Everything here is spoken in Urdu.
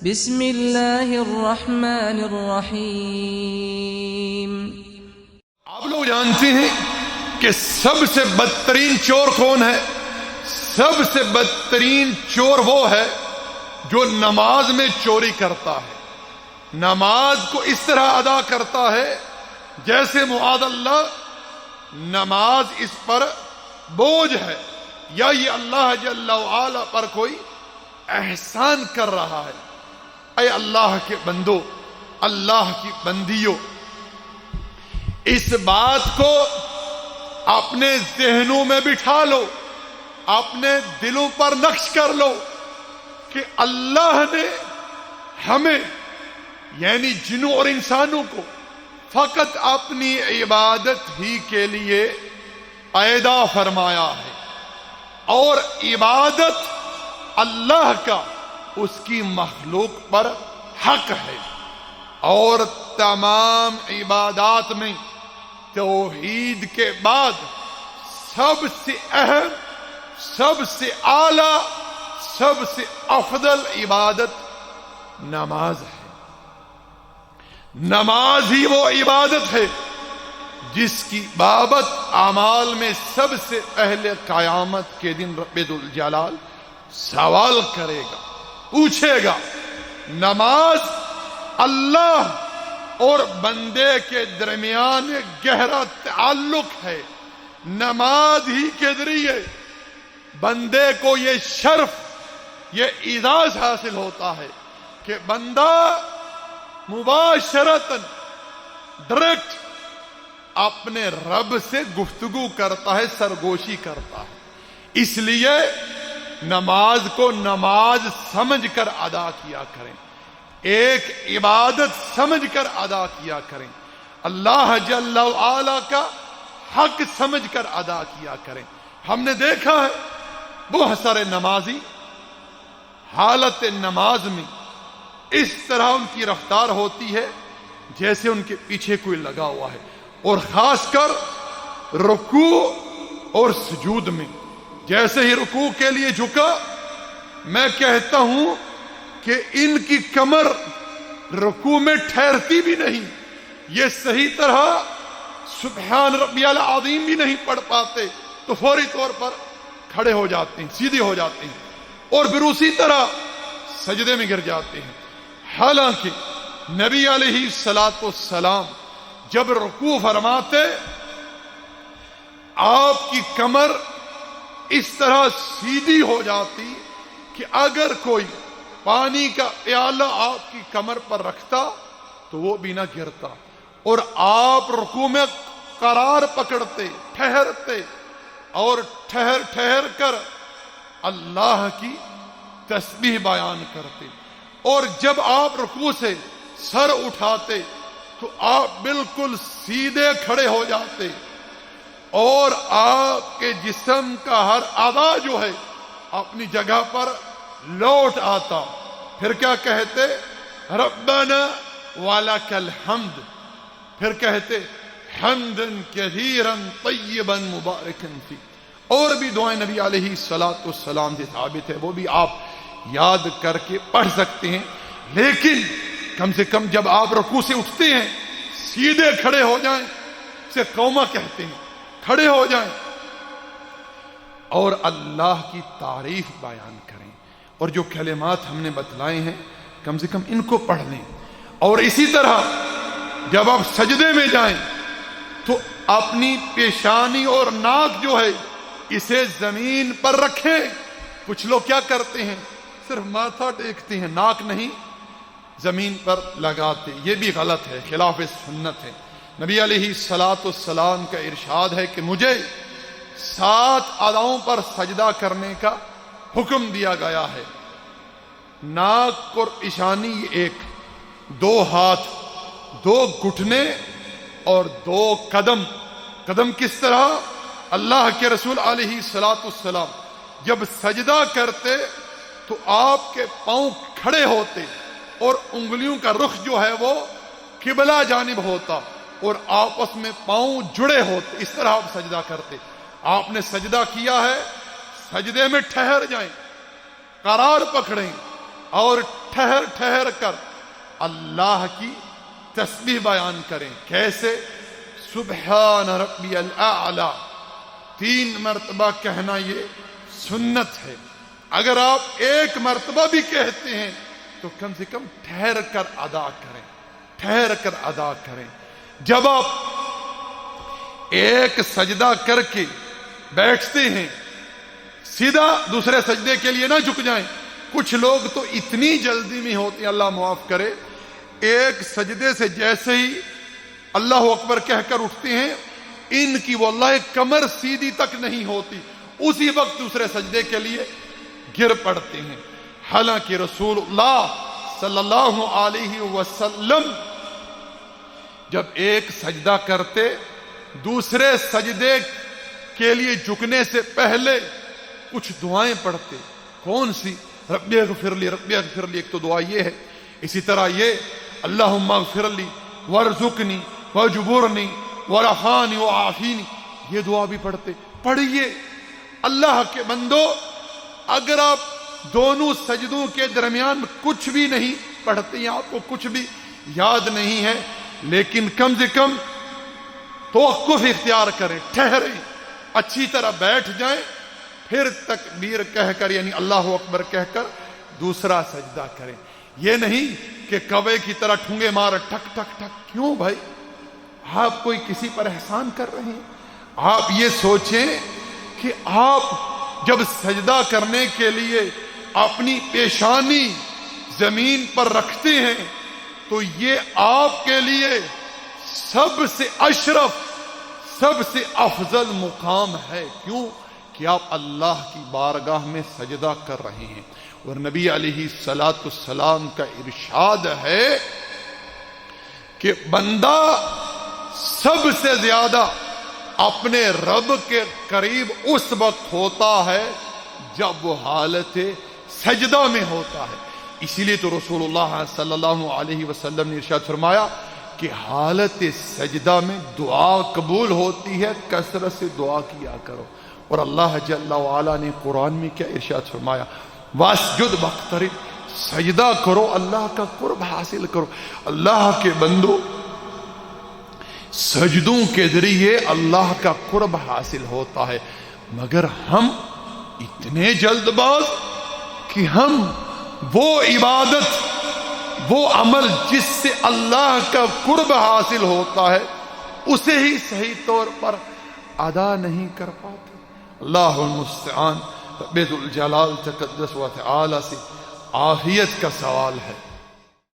بسم اللہ الرحمن الرحیم۔ آپ لوگ جانتے ہیں کہ سب سے بدترین چور کون ہے؟ سب سے بدترین چور وہ ہے جو نماز میں چوری کرتا ہے، نماز کو اس طرح ادا کرتا ہے جیسے معاذ اللہ نماز اس پر بوجھ ہے، یا یہ اللہ جل وعلا پر کوئی احسان کر رہا ہے۔ اے اللہ کے بندو، اللہ کی بندیوں، اس بات کو اپنے ذہنوں میں بٹھا لو، اپنے دلوں پر نقش کر لو کہ اللہ نے ہمیں یعنی جنوں اور انسانوں کو فقط اپنی عبادت ہی کے لیے پیدا فرمایا ہے، اور عبادت اللہ کا اس کی مخلوق پر حق ہے، اور تمام عبادات میں توحید کے بعد سب سے اہم، سب سے اعلیٰ، سب سے افضل عبادت نماز ہے۔ نماز ہی وہ عبادت ہے جس کی بابت اعمال میں سب سے پہلے قیامت کے دن رب ذوالجلال سوال کرے گا، پوچھے گا۔ نماز اللہ اور بندے کے درمیان ایک گہرا تعلق ہے، نماز ہی کے ذریعے بندے کو یہ شرف، یہ اعزاز حاصل ہوتا ہے کہ بندہ مباشرتاً ڈائریکٹ اپنے رب سے گفتگو کرتا ہے، سرگوشی کرتا ہے۔ اس لیے نماز کو نماز سمجھ کر ادا کیا کریں، ایک عبادت سمجھ کر ادا کیا کریں، اللہ جل وعلا کا حق سمجھ کر ادا کیا کریں۔ ہم نے دیکھا ہے بہت سارے نمازی حالت نماز میں اس طرح ان کی رفتار ہوتی ہے جیسے ان کے پیچھے کوئی لگا ہوا ہے، اور خاص کر رکوع اور سجود میں جیسے ہی رکوع کے لیے جھکا، میں کہتا ہوں کہ ان کی کمر رکوع میں ٹھہرتی بھی نہیں، یہ صحیح طرح سبحان ربی العظیم بھی نہیں پڑھ پاتے تو فوری طور پر کھڑے ہو جاتے ہیں، سیدھے ہو جاتے ہیں، اور پھر اسی طرح سجدے میں گر جاتے ہیں۔ حالانکہ نبی علیہ السلام جب رکوع فرماتے، آپ کی کمر اس طرح سیدھی ہو جاتی کہ اگر کوئی پانی کا پیالہ آپ کی کمر پر رکھتا تو وہ بھی نہ گرتا، اور آپ رکوع میں قرار پکڑتے، ٹھہرتے، اور ٹھہر ٹھہر کر اللہ کی تسبیح بیان کرتے، اور جب آپ رکوع سے سر اٹھاتے تو آپ بالکل سیدھے کھڑے ہو جاتے، اور آپ کے جسم کا ہر اعضاء جو ہے اپنی جگہ پر لوٹ آتا۔ پھر کیا کہتے؟ ربنا ولک الحمد، پھر کہتے حمدا کثیرا طیبا مبارکا فی، اور بھی دعائیں نبی علیہ السلام سے ثابت ہے، وہ بھی آپ یاد کر کے پڑھ سکتے ہیں۔ لیکن کم سے کم جب آپ رکوع سے اٹھتے ہیں سیدھے کھڑے ہو جائیں، اسے قومہ کہتے ہیں، کھڑے ہو جائیں اور اللہ کی تعریف بیان کریں، اور جو کلمات ہم نے بتلائے ہیں کم سے کم ان کو پڑھ لیں۔ اور اسی طرح جب آپ سجدے میں جائیں تو اپنی پیشانی اور ناک جو ہے اسے زمین پر رکھیں۔ کچھ لوگ کیا کرتے ہیں؟ صرف ماتھا ٹیکتے ہیں، ناک نہیں زمین پر لگاتے، یہ بھی غلط ہے، خلاف سنت ہے۔ نبی علیہ السلام کا ارشاد ہے کہ مجھے 7 اعضاؤں پر سجدہ کرنے کا حکم دیا گیا ہے، ناک اور پیشانی ایک، 2 ہاتھ، 2 گھٹنے اور 2 قدم۔ قدم کس طرح؟ اللہ کے رسول علیہ السلام جب سجدہ کرتے تو آپ کے پاؤں کھڑے ہوتے اور انگلیوں کا رخ جو ہے وہ قبلہ جانب ہوتا، اور آپس میں پاؤں جڑے ہوتے، اس طرح آپ سجدہ کرتے۔ آپ نے سجدہ کیا ہے، سجدے میں ٹھہر جائیں، قرار پکڑیں، اور ٹھہر ٹھہر کر اللہ کی تسبیح بیان کریں. کیسے؟ سبحان ربی الاعلی 3 مرتبہ کہنا یہ سنت ہے. اگر آپ 1 مرتبہ بھی کہتے ہیں تو کم سے کم ٹھہر کر ادا کریں، ٹھہر کر ادا کریں. جب آپ ایک سجدہ کر کے بیٹھتے ہیں سیدھا دوسرے سجدے کے لیے نہ جھک جائیں. کچھ لوگ تو اتنی جلدی میں ہوتے ہیں، اللہ معاف کرے، ایک سجدے سے جیسے ہی اللہ اکبر کہہ کر اٹھتے ہیں ان کی واللہ کمر سیدھی تک نہیں ہوتی، اسی وقت دوسرے سجدے کے لیے گر پڑتے ہیں. حالانکہ رسول اللہ صلی اللہ علیہ وسلم جب ایک سجدہ کرتے دوسرے سجدے کے لیے جھکنے سے پہلے کچھ دعائیں پڑھتے. کون سی؟ ربی اغفر لی، ربی اغفر لی ایک تو دعا یہ ہے. اسی طرح یہ اللہم اغفر لی وارزقنی واجبرنی ورفانی وعافینی، یہ دعا بھی پڑھتے. پڑھیے اللہ کے بندو، اگر آپ دونوں سجدوں کے درمیان کچھ بھی نہیں پڑھتے ہیں، آپ کو کچھ بھی یاد نہیں ہے، لیکن کم سے کم توقف اختیار کریں، ٹھہریں، اچھی طرح بیٹھ جائیں، پھر تکبیر کہہ کر یعنی اللہ اکبر کہہ کر دوسرا سجدہ کریں. یہ نہیں کہ کوے کی طرح ٹھونگے مار ٹھک ٹھک ٹھک. کیوں بھائی؟ آپ کوئی کسی پر احسان کر رہے ہیں؟ آپ یہ سوچیں کہ آپ جب سجدہ کرنے کے لیے اپنی پیشانی زمین پر رکھتے ہیں تو یہ آپ کے لیے سب سے اشرف، سب سے افضل مقام ہے. کیوں؟ کہ آپ اللہ کی بارگاہ میں سجدہ کر رہے ہیں. اور نبی علیہ الصلاۃ والسلام کا ارشاد ہے کہ بندہ سب سے زیادہ اپنے رب کے قریب اس وقت ہوتا ہے جب وہ حالت سجدہ میں ہوتا ہے. اسی لیے تو رسول اللہ صلی اللہ علیہ وسلم نے ارشاد فرمایا کہ حالت سجدہ میں دعا قبول ہوتی ہے، کثرت سے دعا کیا کرو. اور اللہ جل وعلا نے قرآن میں کیا ارشاد فرمایا؟ واسجد واقترب، سجدہ کرو، اللہ کا قرب حاصل کرو. اللہ کے بندو، سجدوں کے ذریعے اللہ کا قرب حاصل ہوتا ہے، مگر ہم اتنے جلد باز کہ ہم وہ عبادت، وہ عمل جس سے اللہ کا قرب حاصل ہوتا ہے اسے ہی صحیح طور پر ادا نہیں کر پاتے. اللہ المستعان. رب ذوالجلال تقدس و تعالی سے عافیت کا سوال ہے.